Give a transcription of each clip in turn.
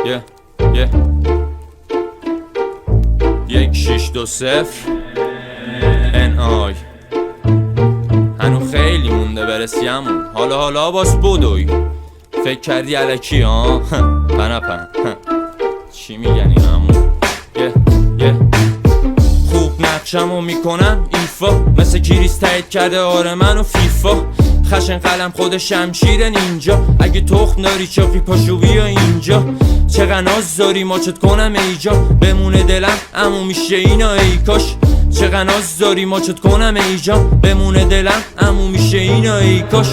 1620 NI هنو خیلی مونده برسیمون. حالا باس بودوی فکر کردی علکی ها پنپن چی میگن این همون خوب نقشمو میکنم ایفا مثل کریس تایید کرده آره منو فیفا. خشن قلم خود شمشیر نینجا اگه تخم داری چاقی پاشو بیا اینجا. چقدر ناز داری ماچت کنم ایجا بمونه دلم امو میشه اینا ای کاش. چقدر ناز داری ماچت کنم ایجا بمونه دلم امو میشه اینا ای کاش.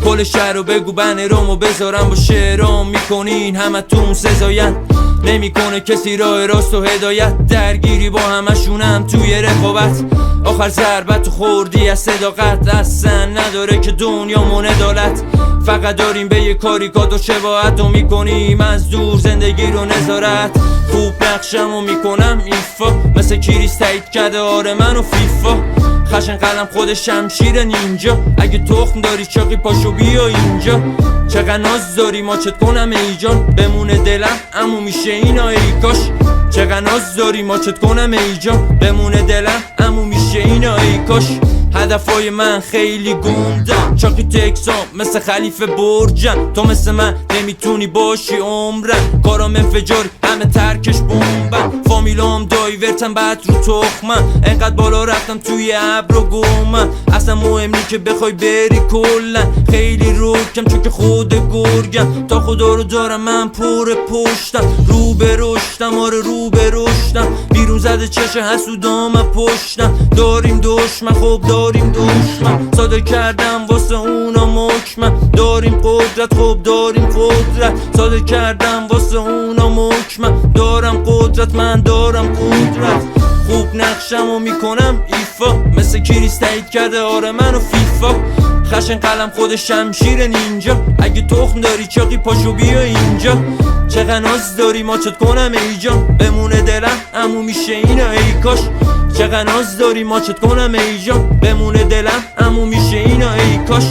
کل شهر رو بگو بنه رومو بذارم با شعرام میکنین همه تون سزاین. نمیکنه کسی راه راست و هدایت درگیری با همشونم توی رقابت. آخر ضربت و خوردی از صداقت اصلا نداره که دنیا عدالت. فقط داریم به یه کاری کات و شباهت و میکنیم از دور زندگی رو نظارت. خوب نقشمو میکنم ایفا مثل کریس تایید کرده آره منو فیفا. خشن قلم خود شمشیر نینجا اگه تخم داری چاقی پاشو بیا اینجا. چقدر ناز داری ماچت کنم ایجان بمونه دلم امو میشه اینا ای کاش. چقدر ناز داری ماچت کنم ایجان بمونه دلم امو میشه اینا ای کاش. هدفای من خیلی گندم چاقی تکسام مثل خلیفه برجم. تو مثل من نمیتونی باشی عمرم کارام انفجار همه ترکش بومبن. فامیلام دایورتن بعد رو تخمم انقدر بالا رفتم توی ابر و گمم. اصلا مهم نی که بخوای بری کلن خیلی روکم چون که خود گرگم. تا خدا رو دارم من پر پشتم رو به رشتم آره رو به رشتم. بیرون زده چشه حسودام پشتم داریم دشمن خب داریم دشمن. ساده کردم واسه اونا مکمن داریم قدرت خب داریم قدرت. ساده کردم واسه اونا مکمن دارم قدرت من دارم قدرت. خوب نقشمو میکنم ایفا مثل کریس تایید کرده آره منو فیفا. خشن قلم خود شمشیر نینجا اگه تخم داری چاقی پاشو بیا اینجا. چقدر ناز داری ماچت کنم ایجان بمونه دلم امو میشه اینا ای کاش. چقدر ناز داری ماچت کنم ایجان بمونه دلم امو میشه اینا ای کاش.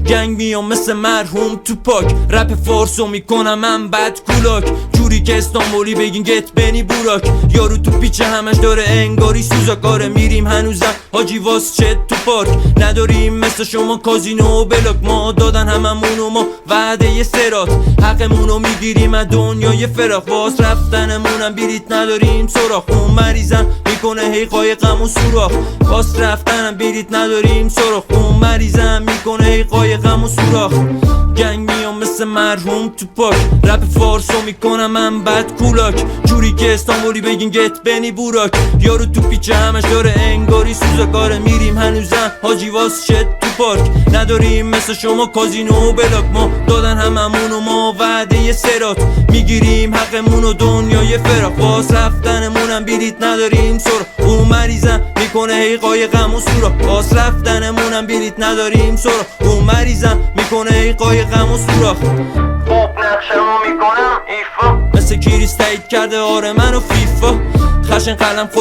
گنگ میام مثل مرحوم تو پاک رپ فارسو میکنم من بد کولاک. جوری که استانبولی بگین گت بنی بوراک. یارو تو پیچه همش داره انگاری سوزاکاره. میریم هنوزم حاجی واس چت تو پارک. نداریم مثل شما کازینو و بلاک. ما دادن هممونو ما وعده یه سرات حقمونو میگیریم از دنیای فراق. واس رفتنمونم بیریت نداریم سراخ. اون مریضم میکنه هی قایقم و سوراخ. واس رفتنم بیریت نداریم سراخ. اون مریضم میکنه هی قایقم و سوراخ. گنگ میام مثل مرحوم تو پاک رپ فارسو میکنم من بد کولاک. جوری که استانبولی بگین گت بنی بوراک. یارو تو پیچه همش داره انگاری سوزاکاره. میریم هنوزم حاجی واس چت تو پارک. نداریم مثل شما کازینو و بلاک. ما دادن هممونو ما وعده یه سرات میگیریم حقمونو دنیای فراق. واس رفتنمونم بیریت نداریم سراخ. اون مریضم میکنه هی قایقم و سوراخ. واس رفتنمونم بیریت نداریم سراخ. اون مریضم میکنه هی قایقم و سوراخ. خوب نقشمو میکنم ایفا مثل کریس تایید کرده آره منو فیفا. خشن قلم خود